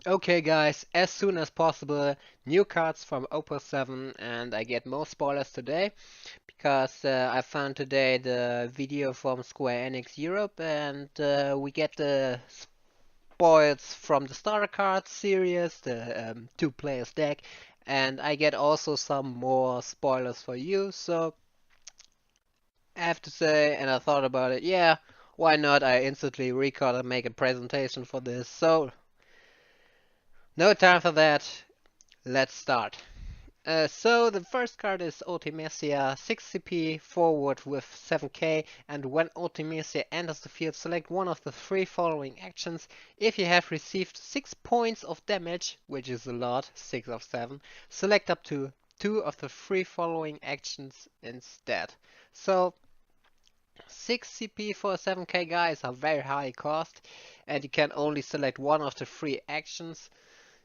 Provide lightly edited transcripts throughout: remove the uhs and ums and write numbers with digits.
Okay guys, as soon as possible, new cards from Opus 7 and I get more spoilers today because I found today the video from Square Enix Europe and we get the spoils from the starter card series, the two players deck, and I get also some more spoilers for you. So I have to say, and I thought about it, yeah, why not? I instantly record and make a presentation for this. So no time for that. Let's start. So the first card is Ultimecia 6 CP forward with 7k, and when Ultimecia enters the field, select one of the three following actions. If you have received 6 points of damage, which is a lot, 6 of 7, select up to 2 of the three following actions instead. So 6 CP for a 7k guy is a very high cost, and you can only select one of the three actions.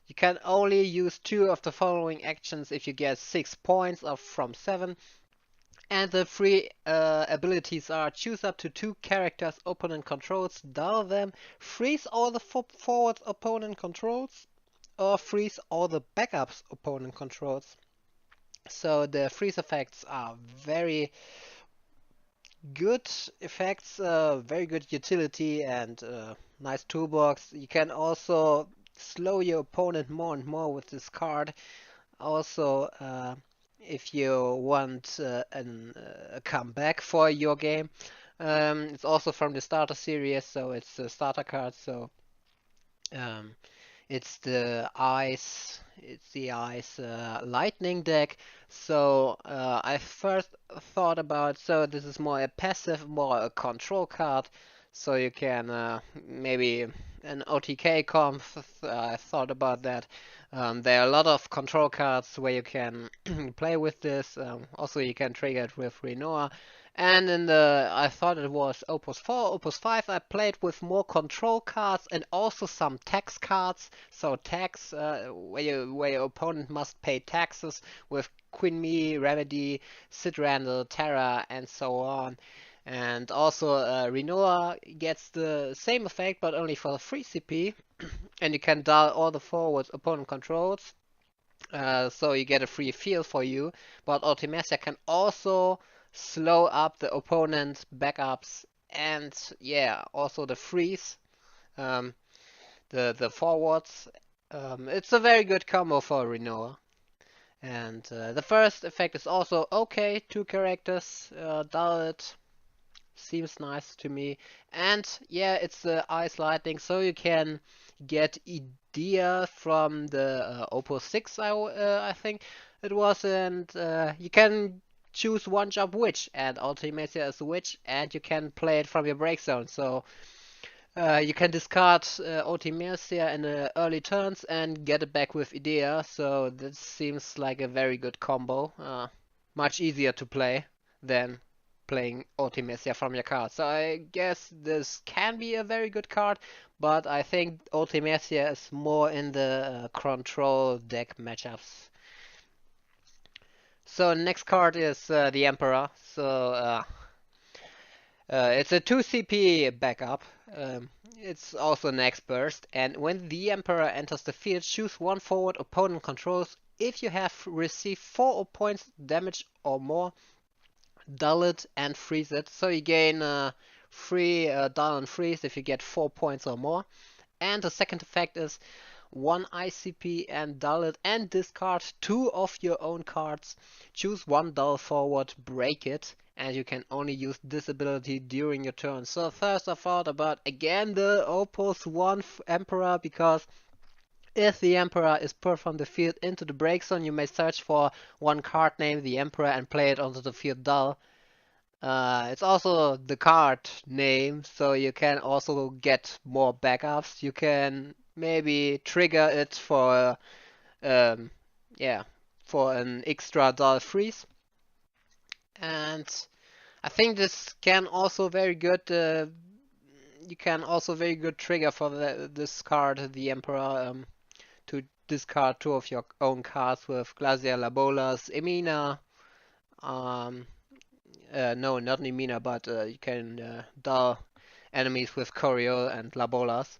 You can only use 2 of the following actions if you get 6 points of from 7. And the free abilities are choose up to 2 characters opponent controls, dull them, freeze all the forward opponent controls, or freeze all the backups opponent controls. So the freeze effects are very good effects, very good utility and nice toolbox. You can also slow your opponent more and more with this card. Also, if you want a comeback for your game, it's also from the starter series, so it's a starter card. So um, it's the ice lightning deck. So I first thought about, so this is more a passive, more a control card. So you can maybe an OTK comp. I thought about that. There are a lot of control cards where you can play with this. Also, you can trigger it with Renoir. And I thought it was Opus 4, Opus 5. I played with more control cards and also some tax cards. So tax, where your opponent must pay taxes with Queen Me, Remedy, Sid Randall, Terra, and so on. And also Renoir gets the same effect, but only for 3 CP. And you can dial all the forwards opponent controls. So you get a free field for you. But Ultimecia can also slow up the opponent's backups and yeah, also the freeze, um, the forwards. It's a very good combo for Renoa. And the first effect is also okay. 2 characters, dial it. Seems nice to me. And yeah, it's the ice lightning, so you can get idea from the Opus 6, I think it was, and you can choose one job witch, and Ultimacia is a witch, and you can play it from your break zone. So you can discard Ultimacia in the early turns and get it back with idea. So this seems like a very good combo. Much easier to play than playing Ultimecia from your card. So I guess this can be a very good card, but I think Ultimecia is more in the control deck matchups. So next card is the Emperor. So it's a 2 CP backup. It's also an X burst, and when the Emperor enters the field, choose one forward opponent controls. If you have received 4 points damage or more, dull it and freeze it. So you gain free dull and freeze if you get 4 points or more. And the second effect is one ICP and dull it and discard 2 of your own cards. Choose one dull forward, break it, and you can only use this ability during your turn. So first I thought about again the Opus 1 Emperor, because if the Emperor is put from the field into the break zone, you may search for one card named the Emperor and play it onto the field dull. It's also the card name, so you can also get more backups. You can maybe trigger it for um, yeah, for an extra dull freeze. And I think this can also very good. You can also very good trigger for this card, the Emperor, to discard 2 of your own cards with Glacier Labolas, Emina. Um, no, not Emina, but you can dull enemies with Coriol and Labolas.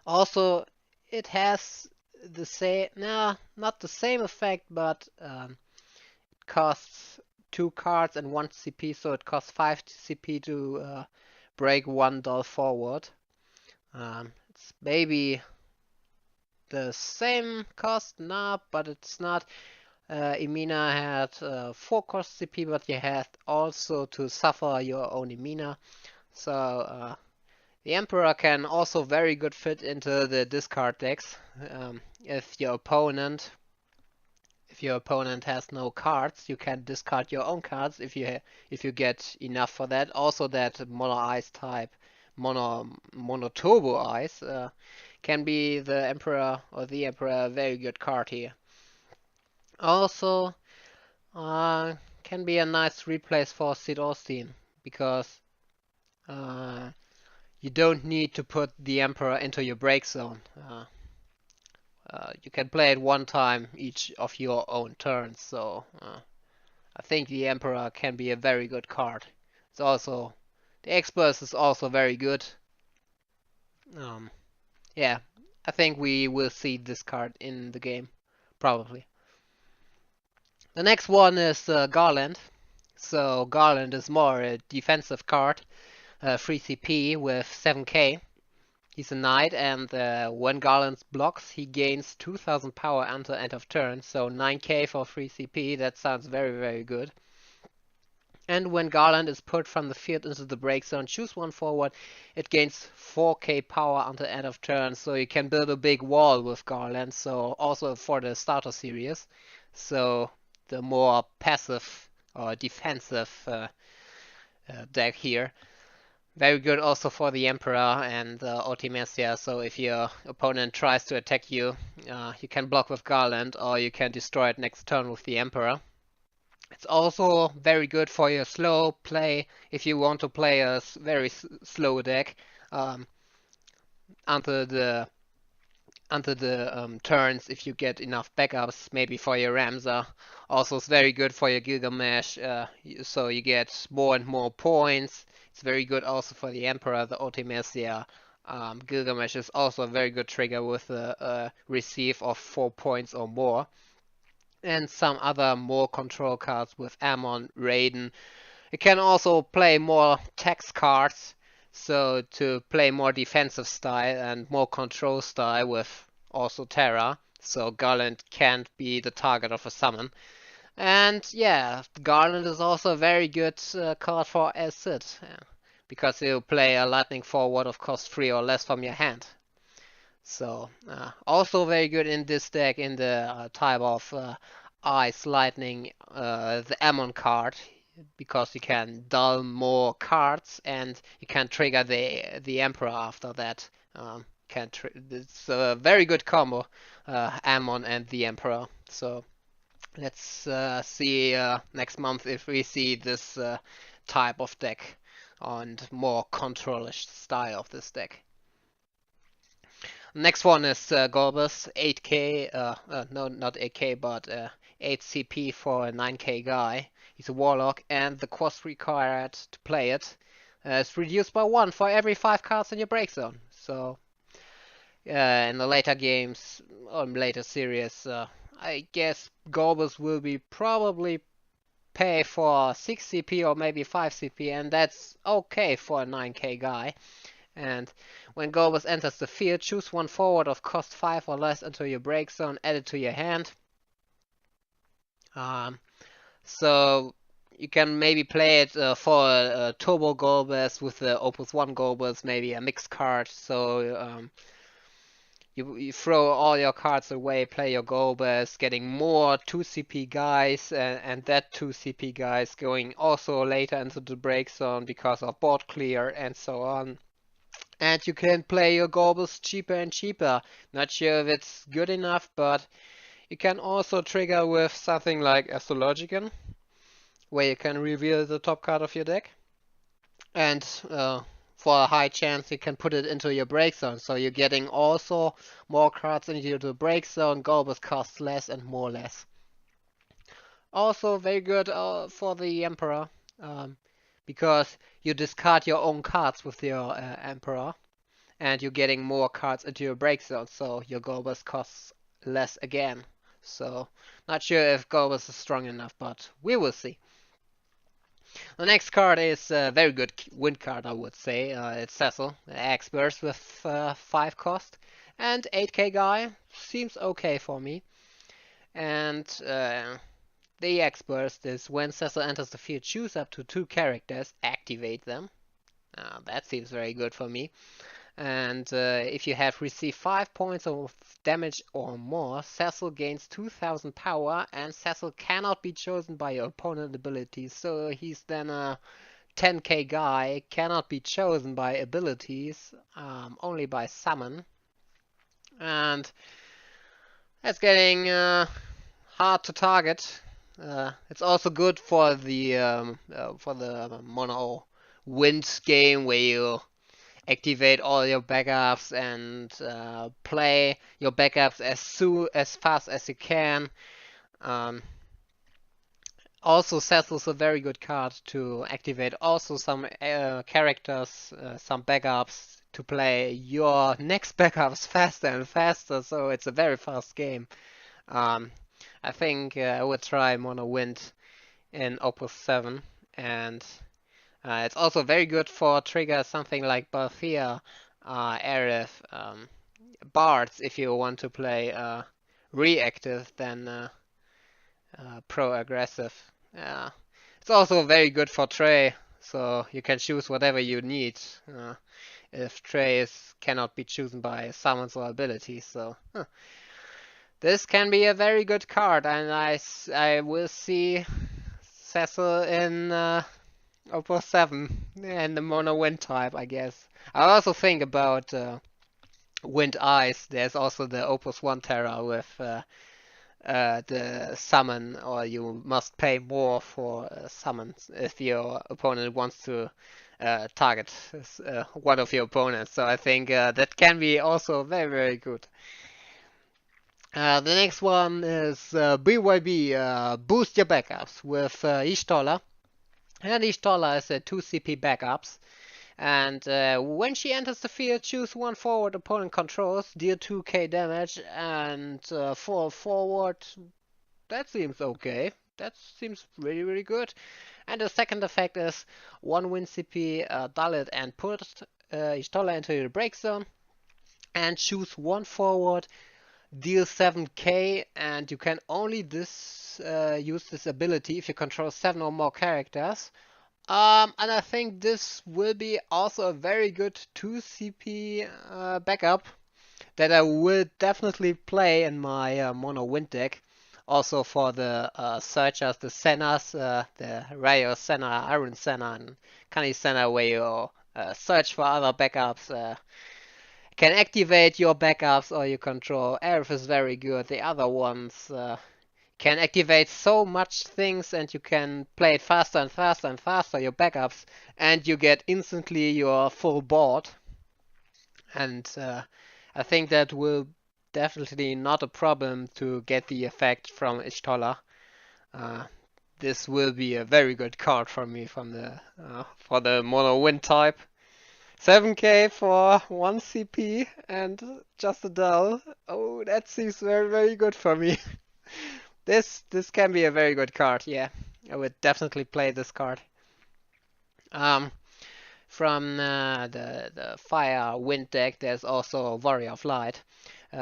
Also, it has the same, nah, not the same effect, but it costs 2 cards and 1 CP, so it costs 5 CP to break 1 doll forward. It's maybe the same cost, nah, but it's not. Emina had 4 cost CP, but you had also to suffer your own Emina. So the Emperor can also very good fit into the discard decks. If your opponent has no cards, you can discard your own cards if you get enough for that. Also, that mono ice type, mono turbo ice, can be the Emperor a very good card here. Also, can be a nice replace for Sid Austin because you don't need to put the Emperor into your break zone. You can play it one time each of your own turns, so I think the Emperor can be a very good card. It's also the Express is also very good. Yeah, I think we will see this card in the game, probably. The next one is Garland. So Garland is more a defensive card, 3 CP with 7k. He's a knight, and when Garland blocks, he gains 2000 power until end of turn, so 9k for 3 CP, that sounds very, very good. And when Garland is put from the field into the break zone, choose one forward, it gains 4k power until end of turn, so you can build a big wall with Garland, so also for the starter series. So the more passive or defensive deck here. Very good also for the Emperor and Ultimecia, so if your opponent tries to attack you, you can block with Garland or you can destroy it next turn with the Emperor. It's also very good for your slow play if you want to play a very slow deck until the turns if you get enough backups, maybe for your Ramza. Also, it's very good for your Gilgamesh, so you get more and more points. It's very good also for the Emperor, the Ultimecia. Gilgamesh is also a very good trigger with a receive of 4 points or more. And some other more control cards with Ammon, Raiden. You can also play more text cards, so to play more defensive style and more control style with also Terra, so Garland can't be the target of a summon. And yeah, Garland is also a very good card for Acid, because you play a lightning forward of cost 3 or less from your hand. So also very good in this deck in the type of Ice Lightning, the Ammon card, because you can dull more cards and you can trigger the Emperor after that. It's a very good combo, Ammon and the Emperor. So let's see next month if we see this type of deck and more controlish style of this deck. Next one is Gorbus, 8k, no, not 8k, but 8 CP for a 9k guy. He's a warlock, and the cost required to play it is reduced by 1 for every 5 cards in your break zone. So in the later games or later series, I guess Gorbus will be probably pay for 6 CP or maybe 5 CP, and that's okay for a 9k guy. And when Gorbus enters the field, choose one forward of cost 5 or less until your break zone, add it to your hand. So you can maybe play it for a Turbo Gorbus with the Opus 1 Gorbus, maybe a mixed card. So you throw all your cards away, play your Gorbus, getting more 2 CP guys, and that 2 CP guys going also later into the break zone because of board clear and so on. And you can play your Gorbus cheaper and cheaper. Not sure if it's good enough, but you can also trigger with something like Astrologican, where you can reveal the top card of your deck. And for a high chance, you can put it into your break zone. So you're getting also more cards into the break zone. Gorbus costs less and more less. Also very good for the Emperor, because you discard your own cards with your Emperor. and you're getting more cards into your break zone, so your Gorbis costs less again. So, not sure if Gorbis is strong enough, but we will see. The next card is a very good wind card, I would say. It's Cecil, X-Burst with 5 cost, and 8k guy. Seems okay for me. And the X-Burst is when Cecil enters the field, choose up to 2 characters, activate them. That seems very good for me. And if you have received 5 points of damage or more, Cecil gains 2000 power, and Cecil cannot be chosen by your opponent abilities. So he's then a 10k guy, cannot be chosen by abilities, only by summon. And that's getting hard to target. It's also good for the mono wind game where you activate all your backups and play your backups as fast as you can. Also, Cecil's a very good card to activate also some characters, some backups to play your next backups faster and faster, so it's a very fast game. I think I would try Mono Wind in Opus 7, and it's also very good for trigger something like Balthea, Aerith, Bards if you want to play reactive than pro-aggressive. It's also very good for Trey, so you can choose whatever you need if Trey cannot be chosen by summons or abilities. So this can be a very good card, and I will see Cecil in Opus 7 and the mono wind type, I guess. I also think about Wind Ice. There's also the Opus 1 Terra with the summon, or you must pay more for summons if your opponent wants to target one of your opponents. So I think that can be also very, very good. The next one is BYB, boost your backups with Ishtola. And Ishtola is a 2 CP backups. And when she enters the field, choose one forward opponent controls, deal 2k damage, and for forward, that seems okay. That seems really, really good. And the second effect is 1 win CP, dull it and put Ishtola into your break zone, and choose one forward, deal 7k, and you can only use this ability if you control 7 or more characters. And I think this will be also a very good 2 CP backup that I will definitely play in my mono wind deck. Also for the searchers, the Sennas, the Rayo Senna, Iron Senna, and Kani Senna, where you search for other backups. Can activate your backups or you control. Aerith is very good. The other ones can activate so much things, and you can play it faster and faster and faster, your backups, and you get instantly your full board. And I think that will definitely not a problem to get the effect from Ishtola. This will be a very good card for me from the for the mono wind type. 7k for 1 CP and just a dull. Oh, that seems very, very good for me. This can be a very good card, yeah. I would definitely play this card. From the Fire Wind deck, there's also Warrior of Light. 2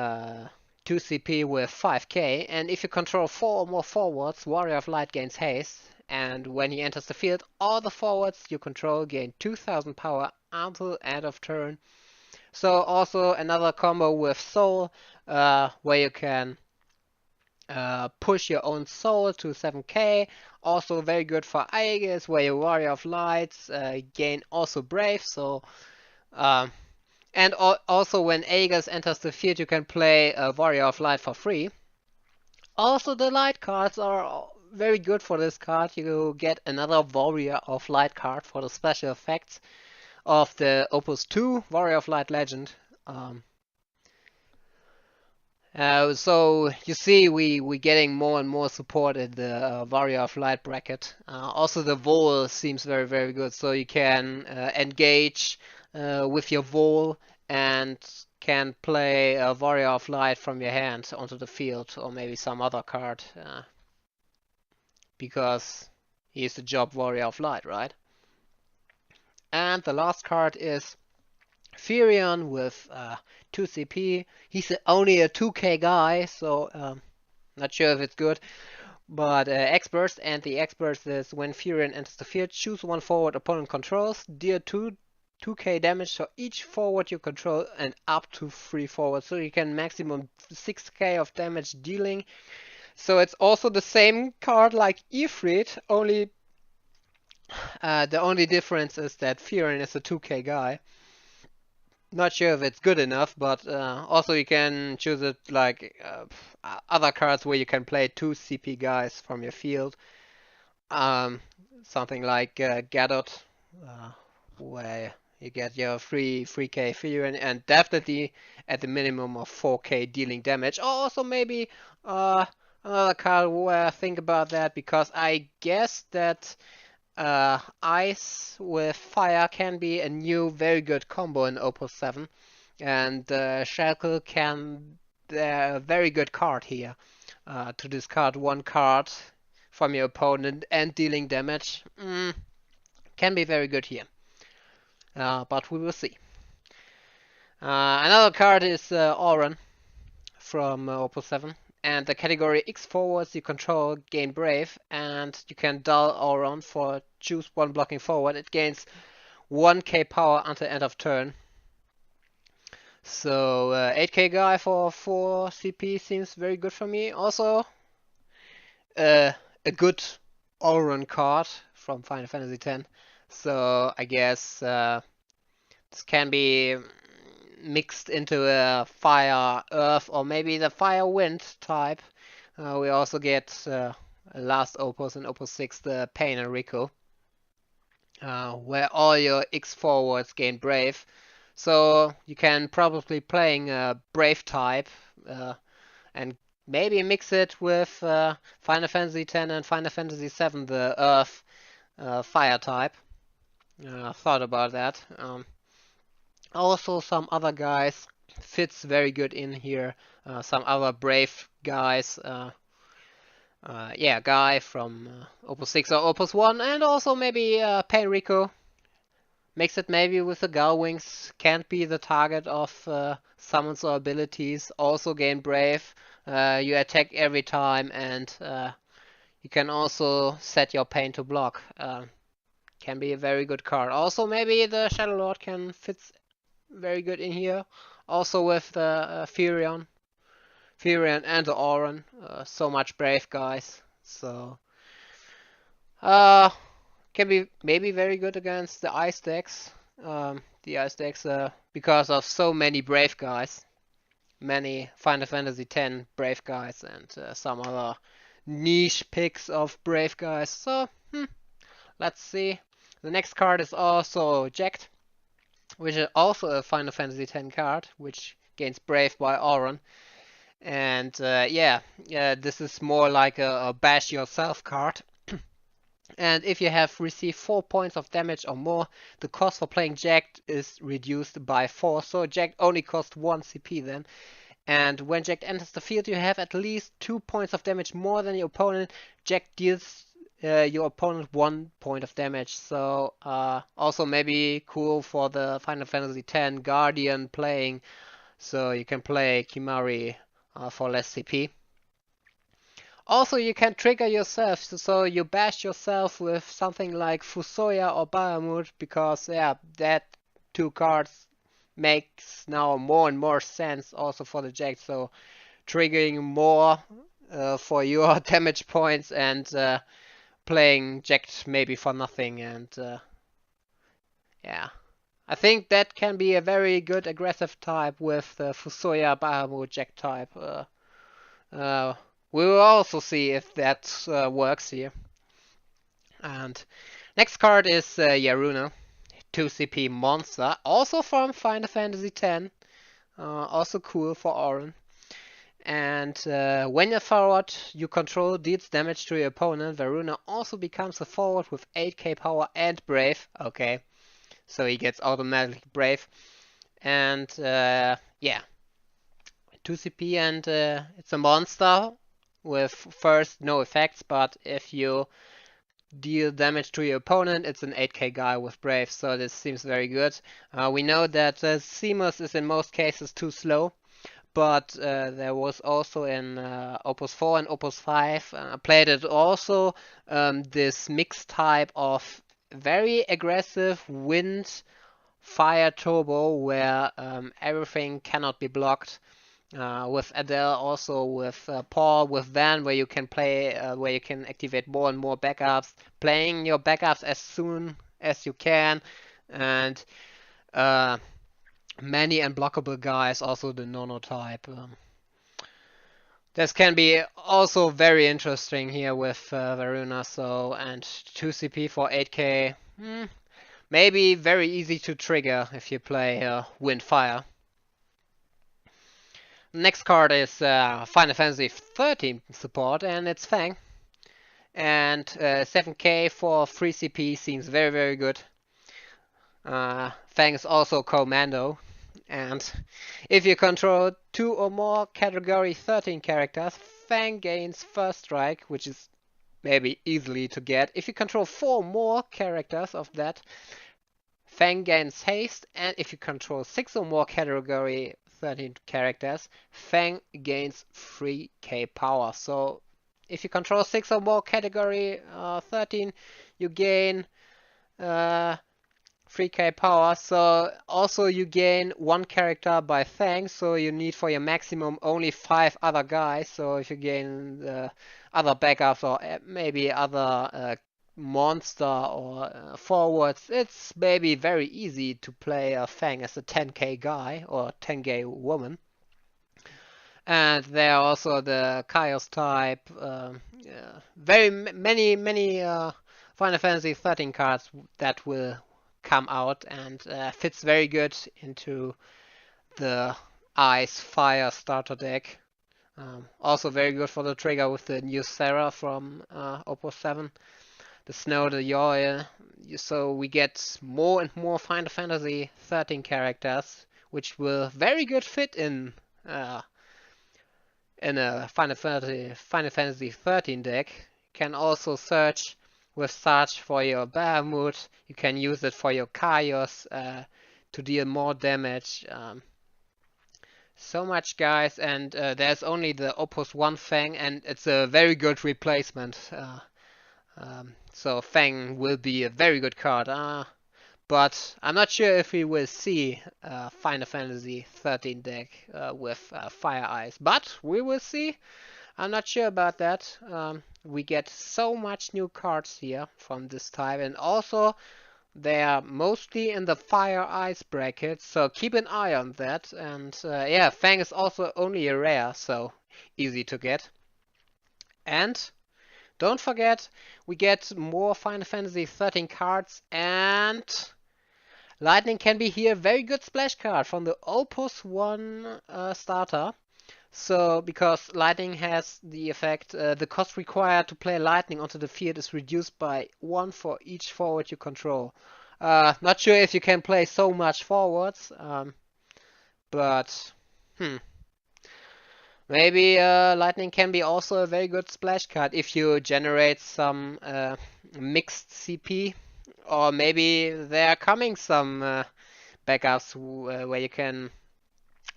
CP with 5k, and if you control 4 or more forwards, Warrior of Light gains haste, and when he enters the field, all the forwards you control gain 2000 power until end of turn. So also another combo with Soul, where you can push your own soul to 7k. Also very good for Aegis, where your Warrior of Lights gain also Brave. So and also when Aegis enters the field, you can play a Warrior of Light for free. Also the light cards are very good for this card. You get another Warrior of Light card for the special effects of the Opus 2 Warrior of Light Legend. So you see, we getting more and more support in the Warrior of Light bracket. Also the Vol seems very, very good, so you can engage with your Vol and can play a Warrior of Light from your hand onto the field, or maybe some other card, because he's the job Warrior of Light, right? And the last card is Furion with 2 CP. He's only a 2k guy, so not sure if it's good. But experts, and the experts is when Furion enters the field, choose one forward opponent controls, deal 2k damage to each forward you control and up to 3 forwards. So you can maximum 6k of damage dealing. So it's also the same card like Ifrit, only the only difference is that Furion is a 2k guy. Not sure if it's good enough, but also you can choose it like other cards where you can play 2 CP guys from your field. Something like Gadot, where you get your 3k Furion and definitely at the minimum of 4k dealing damage. Also maybe another card where I think about that, because I guess that Ice with Fire can be a new very good combo in Opus 7, and Shackle can a very good card here to discard one card from your opponent and dealing damage. Can be very good here, but we will see. Another card is Auron from Opus 7. And the category X forwards you control gain Brave, and you can dull Auron for choose one blocking forward. It gains 1k power until end of turn. So 8k guy for 4 CP seems very good for me. Also a good Auron card from Final Fantasy X. So I guess this can be mixed into a fire, earth, or maybe the fire wind type. We also get last Opus in Opus 6, the Pain and Rico, where all your X forwards gain Brave. So you can probably playing a Brave type and maybe mix it with Final Fantasy X and Final Fantasy VII, the Earth fire type. Thought about that. Also, some other guys fits very good in here. Some other Brave guys. Yeah, guy from Opus 6 or Opus 1, and also maybe Pain Rico. Mix it maybe with the Gal Wings. Can't be the target of summons or abilities. Also gain Brave. You attack every time, and you can also set your Pain to block. Can be a very good card. Also, maybe the Shadow Lord can fit very good in here. Also with the Furion and the Auron. So much Brave guys. So can be maybe very good against the ice decks. The ice decks because of so many Brave guys. Many Final Fantasy X Brave guys and some other niche picks of Brave guys. So let's see. The next card is also Jacked, which is also a Final Fantasy X card, which gains Brave by Auron. And this is more like a bash yourself card. And if you have received 4 points of damage or more, the cost for playing Jacked is reduced by 4. So Jacked only costs 1 CP then. And when Jacked enters the field, you have at least 2 points of damage more than your opponent. Jacked deals your opponent 1 point of damage. So also maybe cool for the Final Fantasy X Guardian playing. So you can play Kimari for less CP. Also, you can trigger yourself, so you bash yourself with something like Fusoya or Bahamut, because that 2 cards makes now more and more sense also for the Jack. So triggering more for your damage points and playing Jacked maybe for nothing, and I think that can be a very good aggressive type with the Fusoya Bahamut Jack type. We will also see if that works here. And next card is Yaruna, 2 CP monster, also from Final Fantasy X, also cool for Auron. And when a forward you control deals damage to your opponent, Varuna also becomes a forward with 8k power and Brave. Okay, so he gets automatically Brave. And yeah, 2 CP, and it's a monster with first no effects, but if you deal damage to your opponent, it's an 8k guy with Brave, so this seems very good. We know that Seamus is in most cases too slow, but there was also in Opus 4 and Opus 5, played it also, this mixed type of very aggressive wind fire turbo where everything cannot be blocked. With Adele, also with Paul, with Van, where you can play, where you can activate more and more backups, playing your backups as soon as you can, and uh, many unblockable guys, also the Nono type. This can be also very interesting here with Varuna, so, and 2 CP for 8k. Maybe very easy to trigger if you play Wind Fire. Next card is Final Fantasy 13 support, and it's Fang. And 7k for 3 CP seems very, very good. Fang is also Commando. And if you control 2 or more category 13 characters, Fang gains first strike, which is maybe easily to get. If you control 4 more characters of that, Fang gains haste, and if you control 6 or more category 13 characters, Fang gains 3k power. So if you control 6 or more category 13, you gain 3k power. So also you gain 1 character by Fang, so you need for your maximum only 5 other guys. So if you gain other backups or maybe other monster or forwards, it's maybe very easy to play a Fang as a 10k guy or 10k woman. And there are also the Chaos type, very many Final Fantasy 13 cards that will come out, and fits very good into the Ice Fire starter deck. Also very good for the trigger with the new Sarah from Opus 7. The Snow, the Yoy, so we get more and more Final Fantasy 13 characters, which will very good fit in a Final Fantasy 13 deck. You can also search with Sarge for your Bahamut. You can use it for your Chaos to deal more damage. So much, guys, and there's only the Opus 1 Fang, and it's a very good replacement. So Fang will be a very good card, but I'm not sure if we will see a Final Fantasy 13 deck with Fire Eyes, but we will see. I'm not sure about that. We get so much new cards here from this type, and also they are mostly in the Fire Eyes bracket, so keep an eye on that. And yeah, Fang is also only a rare, so easy to get. And don't forget, we get more Final Fantasy 13 cards, and Lightning can be here. Very good splash card from the Opus 1 starter. So, because Lightning has the effect, the cost required to play Lightning onto the field is reduced by 1 for each forward you control. Not sure if you can play so much forwards, but maybe Lightning can be also a very good splash card if you generate some mixed CP, or maybe there are coming some backups where you can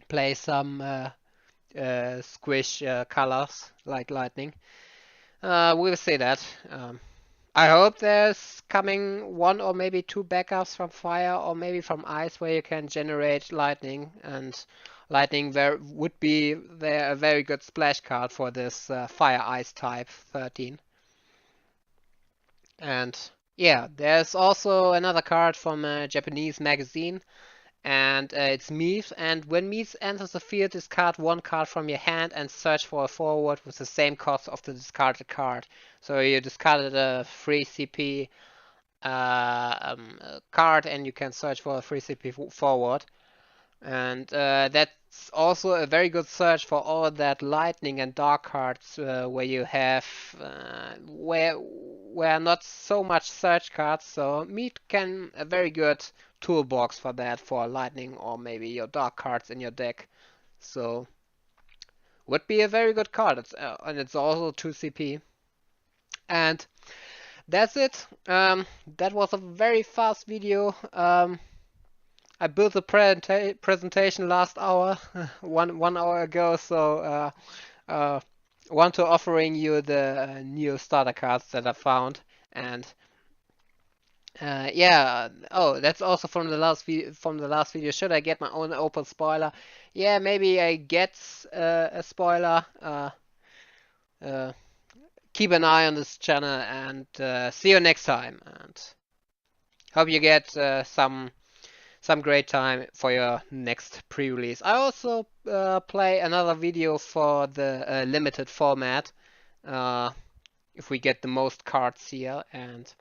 play some squish colors like Lightning. We'll see that. I hope there's coming 1 or maybe 2 backups from Fire or maybe from Ice where you can generate Lightning, and Lightning would be a very good splash card for this Fire Ice type 13. And yeah, there's also another card from a Japanese magazine, and it's Meath. And when Meath enters the field, discard 1 card from your hand and search for a forward with the same cost of the discarded card. So you discarded a 3 CP card, and you can search for a 3 CP forward. And that's also a very good search for all that Lightning and Dark cards where you have where not so much search cards. So Meat can a very good toolbox for that, for lightning or maybe your dark cards in your deck. So would be a very good card. And it's also 2 CP. And that's it. That was a very fast video. I built the presentation last hour, one hour ago. So want to offering you the new starter cards that I found. And yeah. Oh, that's also from the last video. Should I get my own open spoiler? Yeah, maybe I get a spoiler. Uh, Keep an eye on this channel, and see you next time. And hope you get some great time for your next pre-release. I also play another video for the limited format. If we get the most cards here, and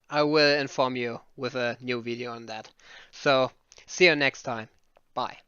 I will inform you with a new video on that. So see you next time. Bye.